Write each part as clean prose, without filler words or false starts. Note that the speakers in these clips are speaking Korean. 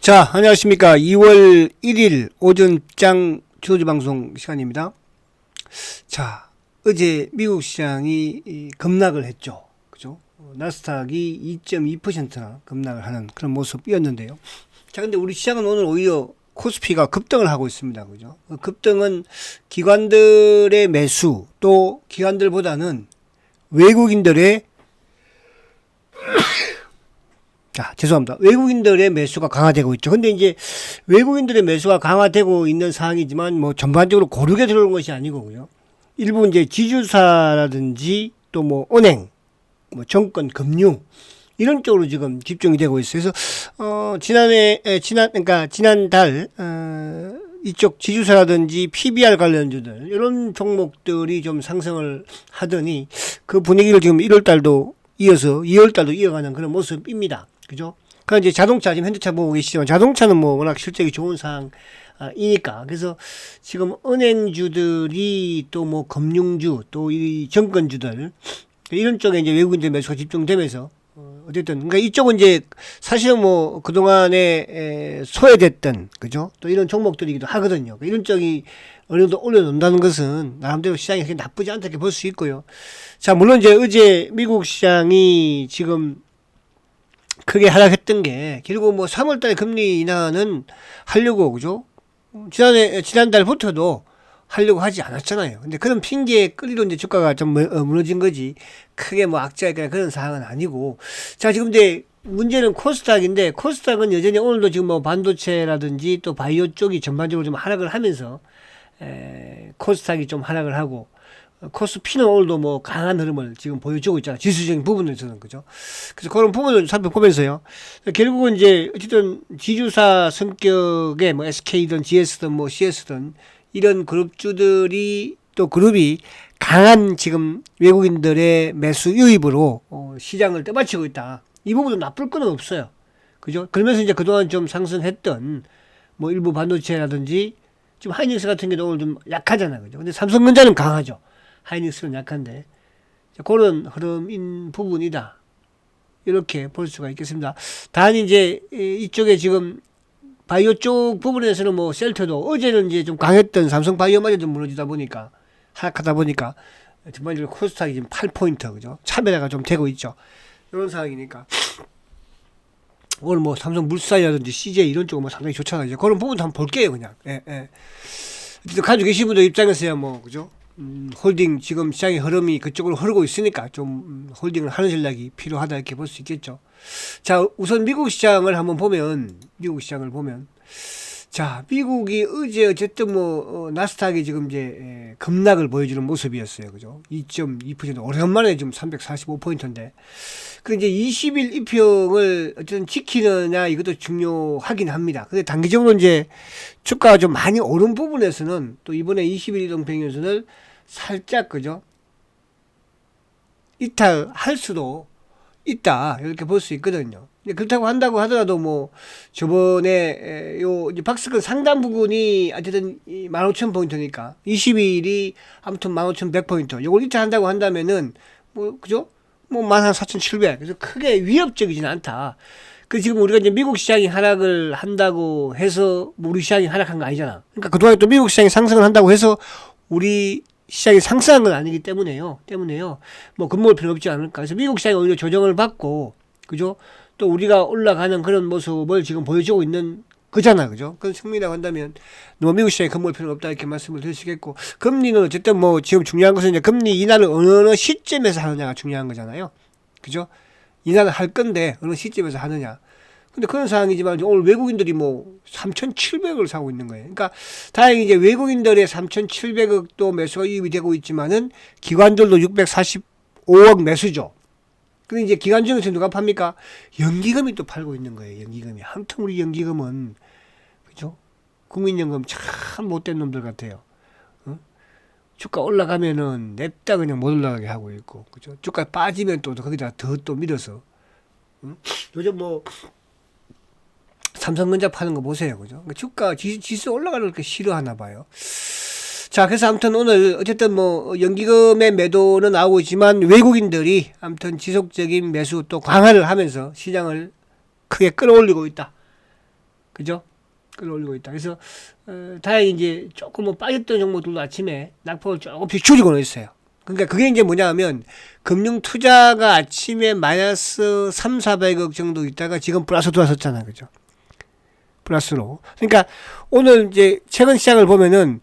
자, 안녕하십니까. 2월 1일 오전장 주도주 방송 시간입니다. 자, 어제 미국 시장이 급락을 했죠. 그죠? 나스닥이 2.2%나 급락을 하는 그런 모습이었는데요. 자, 근데 우리 시장은 오늘 오히려 코스피가 급등을 하고 있습니다. 그죠? 급등은 기관들의 매수, 또 기관들보다는 외국인들의 죄송합니다. 외국인들의 매수가 강화되고 있죠. 근데 이제 외국인들의 매수가 강화되고 있는 상황이지만 뭐 전반적으로 고르게 들어오는 것이 아니고요. 일부 이제 지주사라든지 또 뭐 은행, 뭐 정권, 금융 이런 쪽으로 지금 집중이 되고 있어요. 그래서 지난달 이쪽 지주사라든지 PBR 관련주들 이런 종목들이 좀 상승을 하더니 그 분위기를 지금 1월 달도 이어서 2월 달도 이어가는 그런 모습입니다. 그죠? 그러니까 이제 자동차, 지금 현대차 보고 계시지만 자동차는 뭐 워낙 실적이 좋은 상황이니까. 그래서 지금 은행주들이 또 뭐 금융주, 또 이 정권주들, 이런 쪽에 이제 외국인들 매수가 집중되면서, 어쨌든, 그러니까 이쪽은 이제 사실은 뭐 그동안에 소외됐던, 그죠? 또 이런 종목들이기도 하거든요. 이런 쪽이 어느 정도 올려놓는다는 것은 나름대로 시장이 그렇게 나쁘지 않다 이렇게 볼 수 있고요. 자, 물론 이제 어제 미국 시장이 지금 크게 하락했던 게 결국 뭐 3월 달에 금리 인하는 하려고, 그죠? 지난달부터도 하려고 하지 않았잖아요. 근데 그런 핑계에 끌리로 이제 주가가 좀 무너진 거지. 크게 뭐 악재가 그런 상황은 아니고. 자, 지금 이제 문제는 코스닥인데, 코스닥은 여전히 오늘도 지금 뭐 반도체라든지 또 바이오 쪽이 전반적으로 좀 하락을 하면서, 코스닥이 좀 하락을 하고, 코스피는 오늘도 뭐 강한 흐름을 지금 보여주고 있잖아요. 지수적인 부분에서는. 그죠? 그래서 그런 부분을 살펴보면서요. 결국은 이제 어쨌든 지주사 성격의 뭐 SK든 GS든 뭐 CS든 이런 그룹주들이 또 그룹이 강한 지금 외국인들의 매수 유입으로 시장을 떠받치고 있다. 이 부분은 나쁠 건 없어요. 그죠? 그러면서 이제 그동안 좀 상승했던 뭐 일부 반도체라든지 지금 하이닉스 같은 경우도 오늘 좀 약하잖아요. 그죠? 근데 삼성전자는 강하죠. 하이닉스는 약한데 그런 흐름인 부분이다. 이렇게 볼 수가 있겠습니다. 단 이제 이쪽에 지금 바이오 쪽 부분에서는 뭐 셀트도 어제는 이제 좀 강했던 삼성바이오마저 좀 무너지다 보니까 하락하다 보니까 전반적으로 코스닥이 지금 8포인트, 그죠? 차별화가 좀 되고 있죠. 이런 상황이니까 오늘 뭐 삼성물산이라든지 CJ 이런 쪽은 뭐 상당히 좋잖아요. 이제 그런 부분도 한번 볼게요, 그냥. 어쨌든 가지고 계신 분들 입장에서야 뭐, 그죠? 홀딩 지금 시장의 흐름이 그쪽으로 흐르고 있으니까 좀 홀딩을 하는 전략이 필요하다 이렇게 볼 수 있겠죠. 자, 우선 미국 시장을 한번 보면, 자, 미국이 어제 어쨌든 뭐 나스닥이 지금 이제 급락을 보여주는 모습이었어요. 그죠? 2.2% 오랜만에 지금 345포인트인데. 그 이제 20일 이평을 어쨌든 지키느냐 이것도 중요하긴 합니다. 근데 단기적으로 이제 주가가 좀 많이 오른 부분에서는 또 이번에 20일 이동평균선을 살짝, 그죠? 이탈할 수도 있다. 이렇게 볼 수 있거든요. 그렇다고 한다고 하더라도 뭐 저번에 요 이제 박스권 상단 부분이 어쨌든 15,000포인트니까 20일이 아무튼 15,100포인트. 요걸 이탈한다고 한다면은 뭐, 그죠? 뭐 14,700. 그래서 크게 위협적이진 않다. 그 지금 우리가 이제 미국 시장이 하락을 한다고 해서 뭐 우리 시장이 하락한 거 아니잖아. 그러니까 그동안 또 미국 시장이 상승을 한다고 해서 우리 시장이 상승한 건 아니기 때문에요. 뭐 겁먹을 필요 없지 않을까. 그래서 미국 시장이 오히려 조정을 받고, 그죠? 또 우리가 올라가는 그런 모습을 지금 보여주고 있는 거잖아. 그죠? 그건 승리라고 한다면, 너무 미국 시장에 겁먹을 필요는 없다. 이렇게 말씀을 드릴 수 있겠고, 금리는 어쨌든 뭐 지금 중요한 것은 이제 금리 인하를 어느 시점에서 하느냐가 중요한 거잖아요. 그죠? 인하를 할 건데, 어느 시점에서 하느냐. 근데 그런 상황이지만 오늘 외국인들이 뭐 3,700억을 사고 있는 거예요. 그러니까 다행히 이제 외국인들의 3,700억도 매수가 유입이 되고 있지만은 기관들도 645억 매수죠. 근데 이제 기관 중에서 누가 팝니까? 연기금이 또 팔고 있는 거예요. 연기금이. 아무튼 우리 연기금은, 그죠? 국민연금 참 못된 놈들 같아요. 주가 올라가면은 냅다 그냥 못 올라가게 하고 있고, 그죠? 주가 빠지면 또 거기다 더 또 밀어서. 요즘 뭐 삼성전자 파는 거 보세요. 그죠? 주가 지수 올라가는 걸 싫어하나 봐요. 자, 그래서 아무튼 오늘 어쨌든 뭐 연기금의 매도는 나오고 있지만 외국인들이 아무튼 지속적인 매수 또 강화를 하면서 시장을 크게 끌어올리고 있다. 그죠? 끌어올리고 있다. 그래서 다행히 이제 조금 뭐 빠졌던 종목들도 아침에 낙폭을 조금씩 줄이고는 있어요. 그러니까 그게 이제 뭐냐면 금융 투자가 아침에 마이너스 3, 400억 정도 있다가 지금 플러스 들어왔었잖아요. 그죠? 플러스로. 그러니까 오늘 이제 최근 시장을 보면은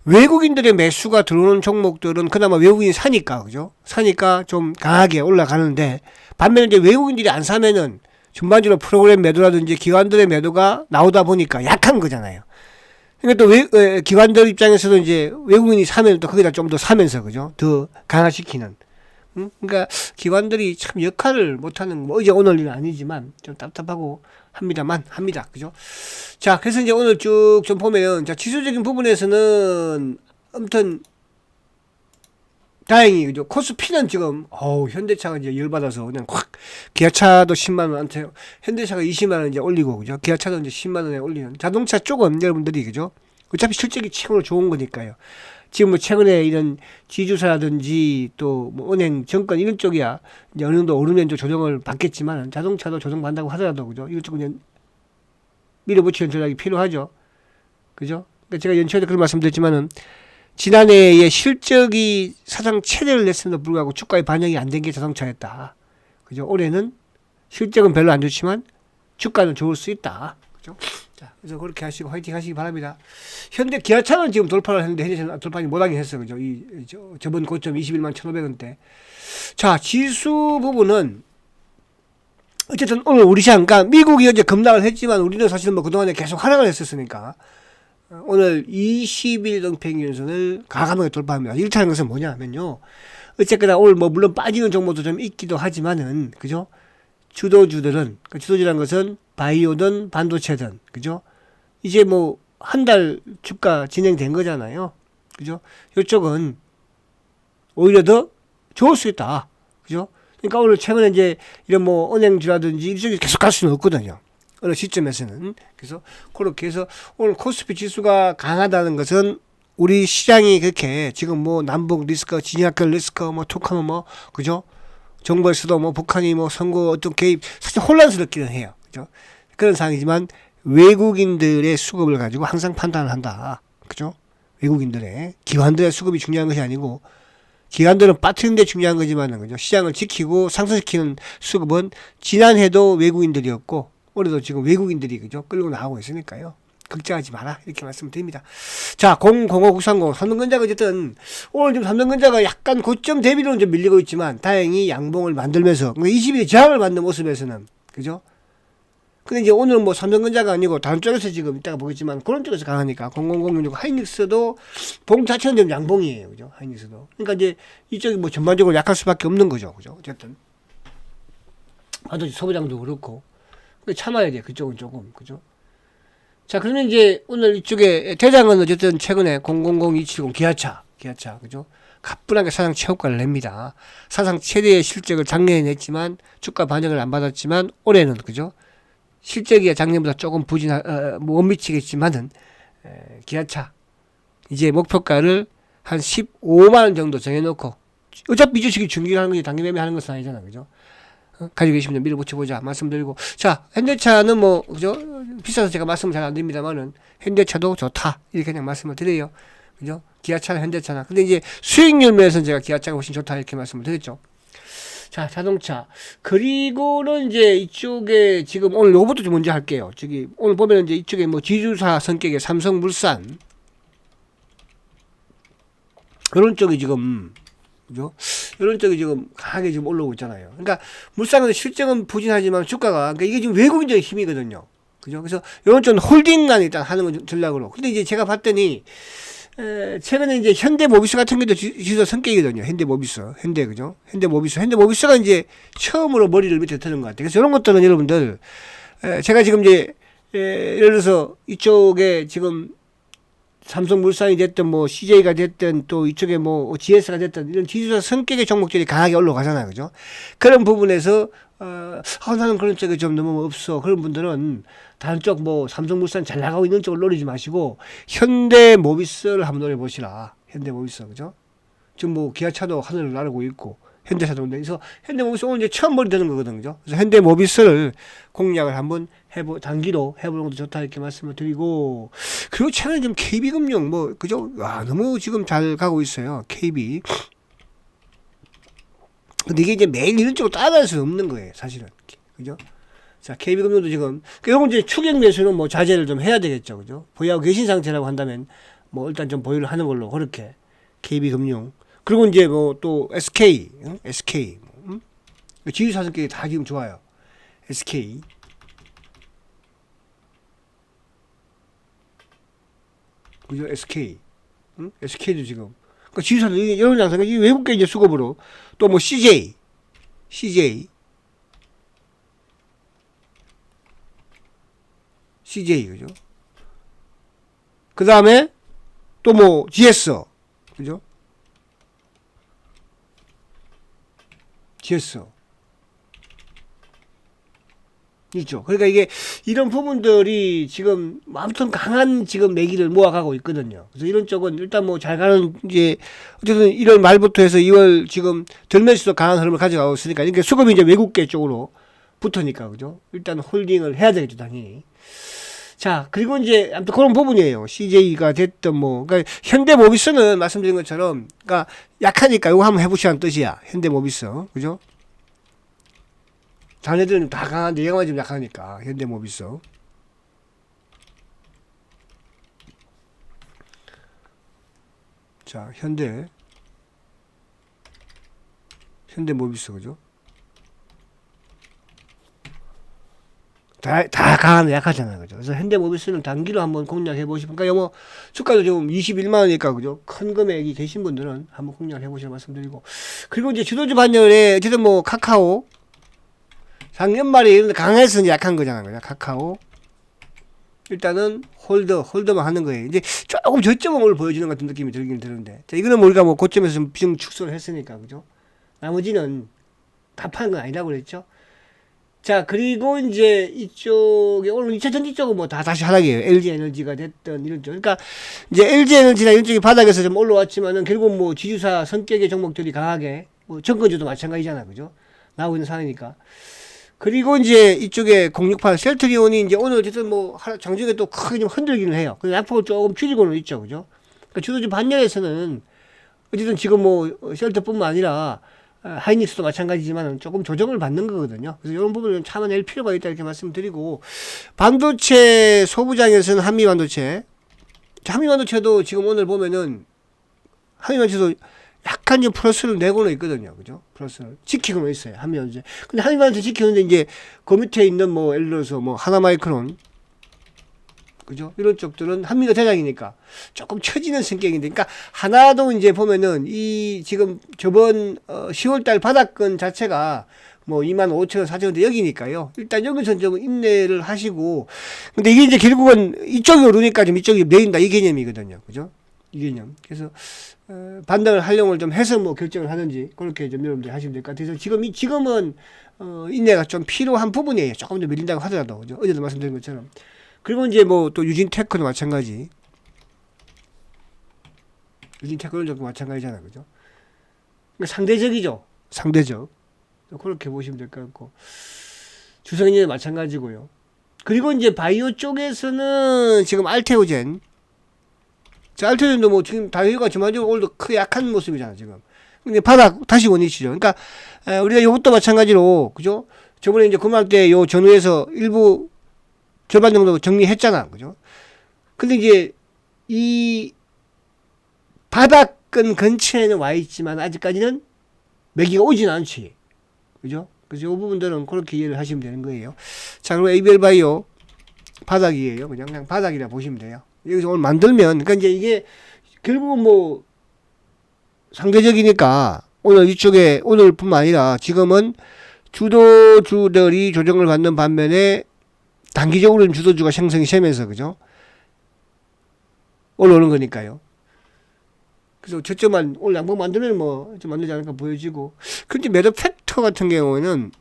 외국인들의 매수가 들어오는 종목들은 그나마 외국인이 사니까, 그죠? 사니까 좀 강하게 올라가는데, 반면에 이제 외국인들이 안 사면은 전반적으로 프로그램 매도라든지 기관들의 매도가 나오다 보니까 약한 거잖아요. 그러니까 또 기관들 입장에서도 이제 외국인이 사면 또 거기다 좀 더 사면서, 그죠? 더 강화시키는. 그러니까 기관들이 참 역할을 못하는, 뭐 어제 오늘 일은 아니지만 좀 답답하고 합니다. 그죠? 자, 그래서 이제 오늘 쭉 좀 보면, 자, 지수적인 부분에서는 아무튼 다행히 그죠? 코스피는 지금 현대차가 이제 열받아서 그냥 확 기아차도 10만 원한테 현대차가 20만 원 이제 올리고 그죠? 기아차도 이제 10만 원에 올리는 자동차 쪽은 여러분들이 그죠? 어차피 실적이 최고로 좋은 거니까요. 지금 뭐 최근에 이런 지주사라든지 또 뭐 은행, 정권 이런 쪽이야 이제 어느 정도 오르면 좀 조정을 받겠지만 자동차도 조정받는다고 하더라도 그죠? 이런 쪽은 그냥 밀어붙이는 전략이 필요하죠. 그죠? 그러니까 제가 연초에도 그런 말씀드렸지만은 지난해에 실적이 사상 최대를 냈음에도 불구하고 주가에 반영이 안 된 게 자동차였다. 그죠? 올해는 실적은 별로 안 좋지만 주가는 좋을 수 있다. 그죠? 자, 그래서 그렇게 하시고 화이팅 하시기 바랍니다. 현대 기아차는 지금 돌파를 했는데 현대차는 돌파를 못하긴 했어요. 그죠? 저번 고점 21만 1,500원대. 자, 지수 부분은 어쨌든 오늘 우리 시장, 그러니까 미국이 이제 급락을 했지만 우리는 사실 뭐 그동안에 계속 하락을 했었으니까 오늘 20일 동평균선을 과감하게 돌파합니다. 일차는 것은 뭐냐 하면요. 어쨌거나 오늘 뭐 물론 빠지는 종목도 좀 있기도 하지만은 그죠? 주도주들은 주도주라는 것은 바이오든 반도체든 그죠? 이제 뭐 한 달 주가 진행된 거잖아요. 그죠? 이쪽은 오히려 더 좋을 수 있다. 그죠? 그러니까 오늘 최근에 이제 이런 뭐 은행주라든지 이쪽이 계속 갈 수는 없거든요. 어느 시점에서는. 그래서 그렇게 해서 오늘 코스피 지수가 강하다는 것은 우리 시장이 그렇게 지금 뭐 남북 리스크, 진압권 리스크, 뭐 툭하면 뭐 그죠? 정부에서도 뭐 북한이 뭐 선거 어떤 개입 사실 혼란스럽기는 해요. 그죠? 그런 상황이지만 외국인들의 수급을 가지고 항상 판단을 한다. 그죠? 외국인들의 기관들의 수급이 중요한 것이 아니고 기관들은 빠뜨리는 데 중요한 거지만은 그죠? 시장을 지키고 상승시키는 수급은 지난해도 외국인들이었고 올해도 지금 외국인들이 그죠? 끌고 나가고 있으니까요. 걱정하지 마라. 이렇게 말씀드립니다. 자, 005930 삼성전자가 어쨌든 오늘 지금 삼성전자가 약간 고점 대비로는 좀 밀리고 있지만 다행히 양봉을 만들면서 20일에 저항을 받는 모습에서는 그죠? 근데 이제 오늘은 뭐 삼성전자가 아니고 다른 쪽에서 지금 이따가 보겠지만 그런 쪽에서 강하니까 0006 하이닉스도 봉 자체는 좀 양봉이에요. 그죠? 하이닉스도. 그러니까 이제 이쪽이 뭐 전반적으로 약할 수밖에 없는 거죠. 그죠? 어쨌든. 반도체 소비량도 그렇고. 참아야 돼. 그쪽은 조금. 그죠? 자, 그러면 이제 오늘 이쪽에 대장은 어쨌든 최근에 000270 기아차. 그죠? 가뿐하게 사상 최고가를 냅니다. 사상 최대의 실적을 작년에 냈지만 주가 반영을 안 받았지만 올해는 그죠? 실적이 작년보다 조금 못 미치겠지만은 기아차 이제 목표가를 한 15만원 정도 정해놓고 어차피 주식이 중기하는 거지 단기 매매하는 것은 아니잖아. 그죠? 가지고 계시면 밀어붙여보자 말씀드리고 자 현대차는 뭐 그죠 비싸서 제가 말씀 잘 안 드립니다만은 현대차도 좋다 이렇게 그냥 말씀을 드려요. 그죠? 기아차나 현대차나 근데 이제 수익률 면에서는 제가 기아차가 훨씬 좋다 이렇게 말씀을 드렸죠. 자 자동차 그리고는 이제 이쪽에 지금 오늘 요것도 좀 먼저 할게요. 저기 오늘 보면 이제 이쪽에 뭐 지주사 성격의 삼성물산 이런 쪽이 지금 그죠? 이런 쪽이 지금 강하게 지금 올라오고 있잖아요. 그러니까 물산은 실적은 부진하지만 주가가 그러니까 이게 지금 외국인적인 힘이거든요. 그죠? 그래서 이런 쪽은 홀딩만 일단 하는 건 전략으로. 근데 이제 제가 봤더니 최근에 이제 현대모비스 같은 게도 지수 성격이거든요. 현대 그죠? 현대모비스가 이제 처음으로 머리를 밑에 드는 것 같아요. 그래서 이런 것들은 여러분들 제가 지금 이제 예를 들어서 이쪽에 지금 삼성물산이 됐든 뭐 CJ가 됐든 또 이쪽에 뭐 GS가 됐든 이런 지주사 성격의 종목들이 강하게 올라가잖아요. 그죠? 그런 부분에서 나는 그런 쪽이 좀 너무 없어. 그런 분들은 다른 쪽 뭐 삼성물산 잘 나가고 있는 쪽을 노리지 마시고 현대모비스를 한번 노려보시라. 현대모비스 그죠? 지금 뭐 기아차도 하늘을 나르고 있고 현대차도 그래서 현대모비스 오늘 이제 처음 머리 드는 거거든요. 그죠? 그래서 현대모비스를 공략을 한번 단기로 해보는 것도 좋다 이렇게 말씀을 드리고, 그리고 최근에 좀 KB금융 뭐 그죠? 와, 너무 지금 잘 가고 있어요. KB. 근데 이게 이제 매일 이런 쪽으로 따라갈 수는 없는 거예요, 사실은. 그죠? 자, KB금융도 지금, 이런 이제 추격 매수는 뭐 자제를 좀 해야 되겠죠, 그죠? 보유하고 계신 상태라고 한다면, 뭐 일단 좀 보유를 하는 걸로, 그렇게. KB금융. 그리고 이제 뭐 또 SK, 응? SK. 응? 지주사 성격이 다 지금 좋아요. SK. 그죠? SK. 응? SK도 지금. 그러니까 지주사도 이런 양상, 이 외국계 이제 수급으로. 또 뭐 CJ. 그죠? 그 다음에 또 뭐 GS. 그죠? GS. 있죠. 그러니까 이게 이런 부분들이 지금 아무튼 강한 지금 매기를 모아가고 있거든요. 그래서 이런 쪽은 일단 뭐 잘 가는 이제 어쨌든 1월 말부터 해서 2월 지금 들면서도 강한 흐름을 가져가고 있으니까 이게 수급이 이제 외국계 쪽으로 붙으니까 그죠. 일단 홀딩을 해야 되겠죠, 당연히. 자, 그리고 이제 아무튼 그런 부분이에요. CJ가 됐든 뭐 그러니까 현대모비스는 말씀드린 것처럼 그러니까 약하니까 이거 한번 해보시라는 뜻이야. 현대모비스. 그죠? 자네들은 다 강한데 얘가만 좀 약하니까 현대모비스. 자, 현대모비스. 그죠? 다 강한데 약하잖아요. 그죠? 그래서 현대모비스는 단기로 한번 공략해 보시면, 그러니까 뭐 주가도 지금 21만원이니까, 그죠? 큰 금액이 계신 분들은 한번 공략해 보시라고 말씀드리고, 그리고 이제 주도주 반열에 어쨌든 뭐 카카오, 작년 말에 이런 강해서 이제 약한 거잖아요. 그죠? 카카오. 일단은 홀더만 하는 거예요. 이제 조금 저점을 보여주는 같은 느낌이 들긴 드는데, 자, 이거는 우리가 뭐 고점에서 좀 비중 축소를 했으니까, 그죠? 나머지는 다 파는 건 아니라고 그랬죠? 자, 그리고 이제 이쪽에 오늘 2차 전지 쪽은 뭐 다 다시 하락이에요. LG 에너지가 됐던 이런 쪽. 그러니까 이제 LG 에너지나 이런 쪽이 바닥에서 좀 올라왔지만은 결국 뭐 지주사 성격의 종목들이 강하게, 뭐 정권주도 마찬가지잖아. 그죠? 나오고 있는 상황이니까. 그리고 이제 이쪽에 068 셀트리온이 이제 오늘 어쨌든 뭐 장중에 또 크게 좀 흔들기는 해요. 그 약폭을 조금 줄이고는 있죠. 그죠? 그러니까 주도주 반열에서는 어쨌든 지금 뭐 셀트뿐만 아니라 하이닉스도 마찬가지지만 조금 조정을 받는 거거든요. 그래서 이런 부분을 좀 참아낼 필요가 있다 이렇게 말씀드리고, 반도체 소부장에서는 한미반도체도 지금 오늘 보면은 한미반도체도 약간 좀 플러스를 내고는 있거든요. 그죠? 플러스를 지키고는 있어요. 한미반도체. 근데 한미반도체 지키는데 이제 그 밑에 있는 뭐 예를 들어서 뭐 하나마이크론, 그죠? 이런 쪽들은 한미가 대장이니까 조금 처지는 성격인데, 그러니까 하나도 이제 보면은 이 지금 저번 10월달 바닥권 자체가 뭐 25,000원, 4,000원대 여기니까요. 일단 여기서 좀 인내를 하시고, 근데 이게 이제 결국은 이쪽이 오르니까 좀 이쪽이 내린다 이 개념이거든요. 그죠? 이 개념. 그래서 반등을 활용을 좀 해서 뭐 결정을 하는지 그렇게 좀 여러분들 하시면 될 것 같아서 지금은 인내가 좀 필요한 부분이에요. 조금 더 밀린다고 하더라도. 그죠? 어제도 말씀드린 것처럼. 그리고 이제 뭐 또 유진테크도 마찬가지. 유진테크는 좀 마찬가지잖아. 그죠? 그러니까 상대적이죠. 상대적. 그렇게 보시면 될 것 같고. 주성인은 마찬가지고요. 그리고 이제 바이오 쪽에서는 지금 알테오젠. 자, 알테오젠도 뭐 지금 다이오가 전반적으로 오늘도 크게 약한 모습이잖아, 지금. 근데 바닥 다시 원위치죠. 그러니까 우리가 이것도 마찬가지로, 그죠? 저번에 이제 금할 때 요 전후에서 일부 절반 정도 정리했잖아. 그죠? 근데 이제 이 바닥권 근처에는 와 있지만 아직까지는 매기가 오진 않지. 그죠? 그래서 이 부분들은 그렇게 이해를 하시면 되는 거예요. 자, 그리고 ABL 바이오 바닥이에요. 그냥 바닥이라 보시면 돼요. 여기서 오늘 만들면, 그러니까 이제 이게 결국은 뭐 상대적이니까 오늘 이쪽에 오늘뿐만 아니라 지금은 주도주들이 조정을 받는 반면에 단기적으로는 주도주가 생성이 되면서, 그죠? 올라오는 거니까요. 그래서 저점만 오늘 양봉 만들면 뭐 좀 만들지 않을까 보여지고. 근데 매도 팩터 같은 경우는,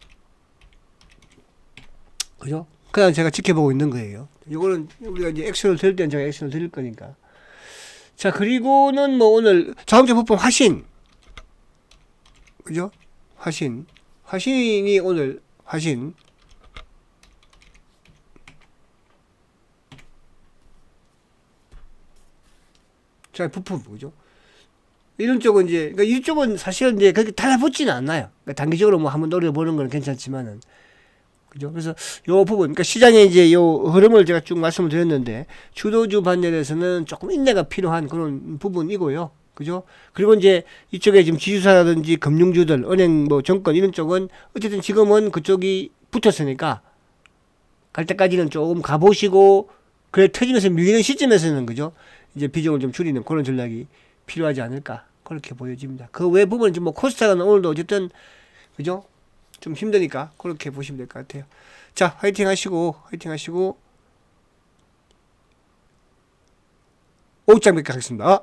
그죠? 그냥 제가 지켜보고 있는 거예요. 이거는 우리가 이제 액션을 드릴 때는 제가 액션을 드릴 거니까. 자, 그리고는 뭐 오늘 자동차 부품 화신. 그죠? 화신이 오늘 화신. 자, 부품, 그죠? 이런 쪽은 이제, 그러니까 이쪽은 사실은 이제 그렇게 달라붙지는 않나요? 그러니까 단기적으로 뭐 한번 노려보는 건 괜찮지만은. 그죠? 그래서 요 부분, 그러니까 시장의 이제 요 흐름을 제가 쭉 말씀을 드렸는데, 주도주 반열에서는 조금 인내가 필요한 그런 부분이고요. 그죠? 그리고 이제 이쪽에 지금 지주사라든지 금융주들, 은행, 뭐 정권 이런 쪽은 어쨌든 지금은 그쪽이 붙었으니까 갈 때까지는 조금 가보시고, 그래 터지면서 밀리는 시점에서는 그죠? 이제 비중을 좀 줄이는 그런 전략이 필요하지 않을까. 그렇게 보여집니다. 그 외 부분은 좀 뭐 코스닥은 오늘도 어쨌든 그죠? 좀 힘드니까 그렇게 보시면 될 것 같아요. 자, 화이팅 하시고, 화이팅 하시고, 오후장 뵙겠습니다.